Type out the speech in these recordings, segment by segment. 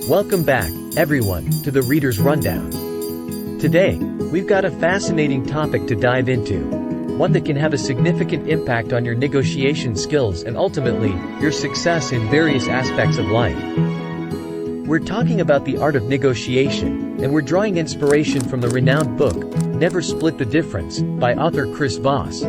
Welcome back, everyone, to the Reader's Rundown. Today, we've got a fascinating topic to dive into, one that can have a significant impact on your negotiation skills and ultimately, your success in various aspects of life. We're talking about the art of negotiation, and we're drawing inspiration from the renowned book, Never Split the Difference, by author Chris Voss.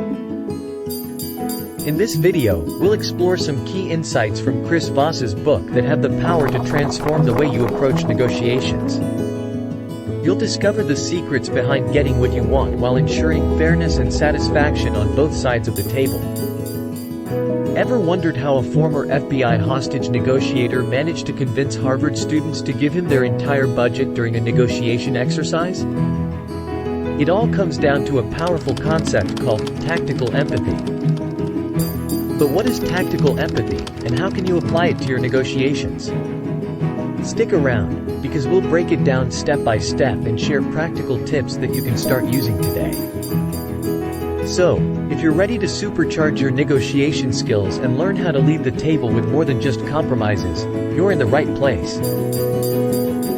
In this video, we'll explore some key insights from Chris Voss's book that have the power to transform the way you approach negotiations. You'll discover the secrets behind getting what you want while ensuring fairness and satisfaction on both sides of the table. Ever wondered how a former FBI hostage negotiator managed to convince Harvard students to give him their entire budget during a negotiation exercise? It all comes down to a powerful concept called tactical empathy. But what is tactical empathy, and how can you apply it to your negotiations? Stick around, because we'll break it down step by step and share practical tips that you can start using today. So, if you're ready to supercharge your negotiation skills and learn how to leave the table with more than just compromises, you're in the right place.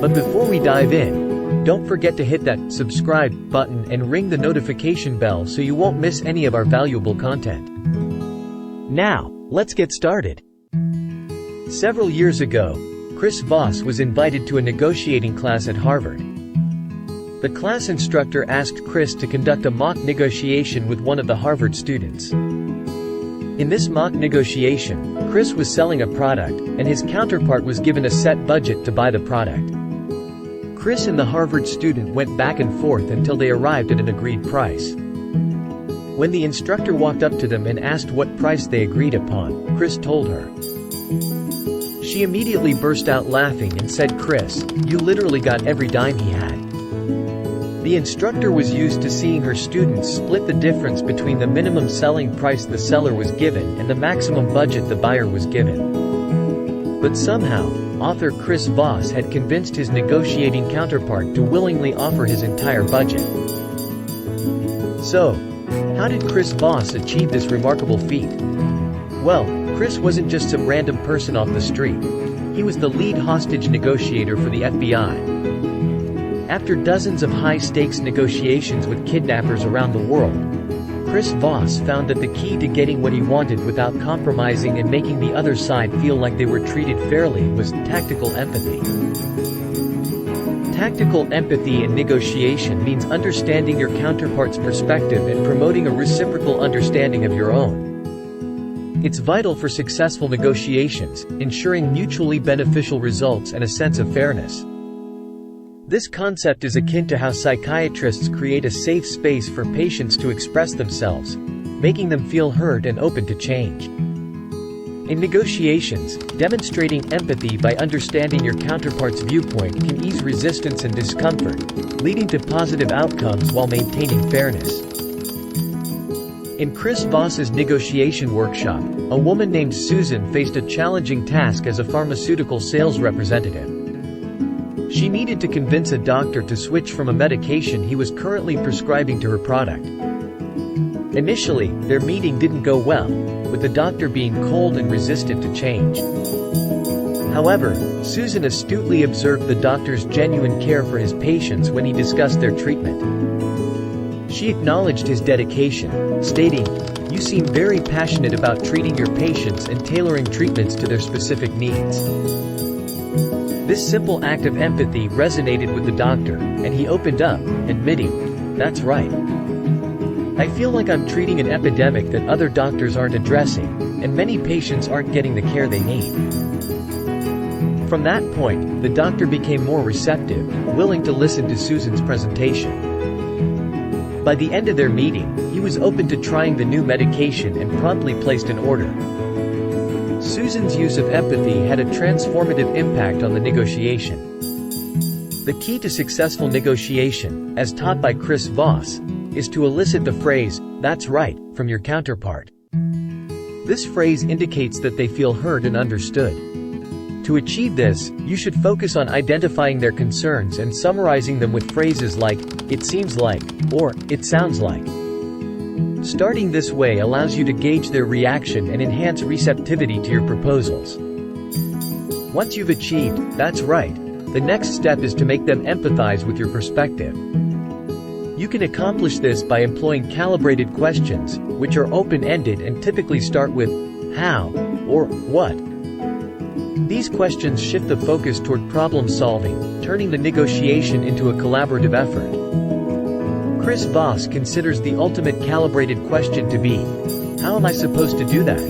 But before we dive in, don't forget to hit that subscribe button and ring the notification bell so you won't miss any of our valuable content. Now, let's get started. Several years ago, Chris Voss was invited to a negotiating class at Harvard. The class instructor asked Chris to conduct a mock negotiation with one of the Harvard students. In this mock negotiation, Chris was selling a product, and his counterpart was given a set budget to buy the product. Chris and the Harvard student went back and forth until they arrived at an agreed price. When the instructor walked up to them and asked what price they agreed upon, Chris told her. She immediately burst out laughing and said, "Chris, you literally got every dime he had." The instructor was used to seeing her students split the difference between the minimum selling price the seller was given and the maximum budget the buyer was given. But somehow, author Chris Voss had convinced his negotiating counterpart to willingly offer his entire budget. So, how did Chris Voss achieve this remarkable feat? Well, Chris wasn't just some random person off the street. He was the lead hostage negotiator for the FBI. After dozens of high-stakes negotiations with kidnappers around the world, Chris Voss found that the key to getting what he wanted without compromising and making the other side feel like they were treated fairly was tactical empathy. Tactical empathy in negotiation means understanding your counterpart's perspective and promoting a reciprocal understanding of your own. It's vital for successful negotiations, ensuring mutually beneficial results and a sense of fairness. This concept is akin to how psychiatrists create a safe space for patients to express themselves, making them feel heard and open to change. In negotiations, demonstrating empathy by understanding your counterpart's viewpoint can ease resistance and discomfort, leading to positive outcomes while maintaining fairness. In Chris Voss's negotiation workshop, a woman named Susan faced a challenging task as a pharmaceutical sales representative. She needed to convince a doctor to switch from a medication he was currently prescribing to her product. Initially, their meeting didn't go well, with the doctor being cold and resistant to change. However, Susan astutely observed the doctor's genuine care for his patients when he discussed their treatment. She acknowledged his dedication, stating, "You seem very passionate about treating your patients and tailoring treatments to their specific needs." This simple act of empathy resonated with the doctor, and he opened up, admitting, "That's right. I feel like I'm treating an epidemic that other doctors aren't addressing, and many patients aren't getting the care they need." From that point, the doctor became more receptive, willing to listen to Susan's presentation. By the end of their meeting, he was open to trying the new medication and promptly placed an order. Susan's use of empathy had a transformative impact on the negotiation. The key to successful negotiation, as taught by Chris Voss, is to elicit the phrase, "That's right," from your counterpart. This phrase indicates that they feel heard and understood. To achieve this, you should focus on identifying their concerns and summarizing them with phrases like, "It seems like," or "It sounds like." Starting this way allows you to gauge their reaction and enhance receptivity to your proposals. Once you've achieved, "That's right," The next step is to make them empathize with your perspective. You can accomplish this by employing calibrated questions, which are open-ended and typically start with how or what. These questions shift the focus toward problem-solving, turning the negotiation into a collaborative effort. Chris Voss considers the ultimate calibrated question to be, how am I supposed to do that?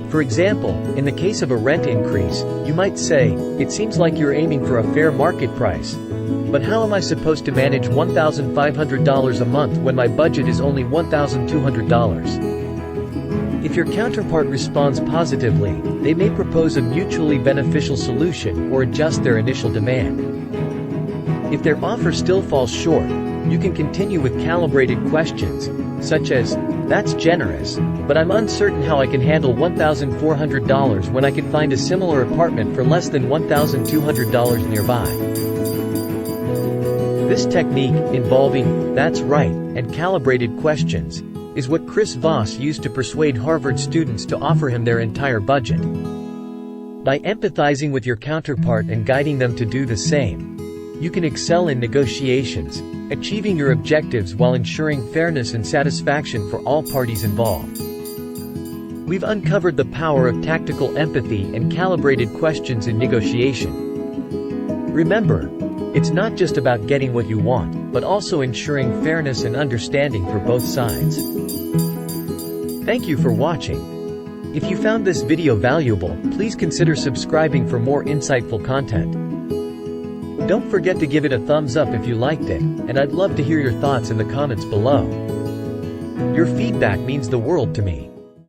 For example, in the case of a rent increase, you might say, it seems like you're aiming for a fair market price. But how am I supposed to manage $1,500 a month when my budget is only $1,200? If your counterpart responds positively, they may propose a mutually beneficial solution or adjust their initial demand. If their offer still falls short, you can continue with calibrated questions, such as, that's generous, but I'm uncertain how I can handle $1,400 when I can find a similar apartment for less than $1,200 nearby. This technique, involving "that's right" and calibrated questions, is what Chris Voss used to persuade Harvard students to offer him their entire budget. By empathizing with your counterpart and guiding them to do the same, you can excel in negotiations, achieving your objectives while ensuring fairness and satisfaction for all parties involved. We've uncovered the power of tactical empathy and calibrated questions in negotiation. Remember, it's not just about getting what you want, but also ensuring fairness and understanding for both sides. Thank you for watching. If you found this video valuable, please consider subscribing for more insightful content. Don't forget to give it a thumbs up if you liked it, and I'd love to hear your thoughts in the comments below. Your feedback means the world to me.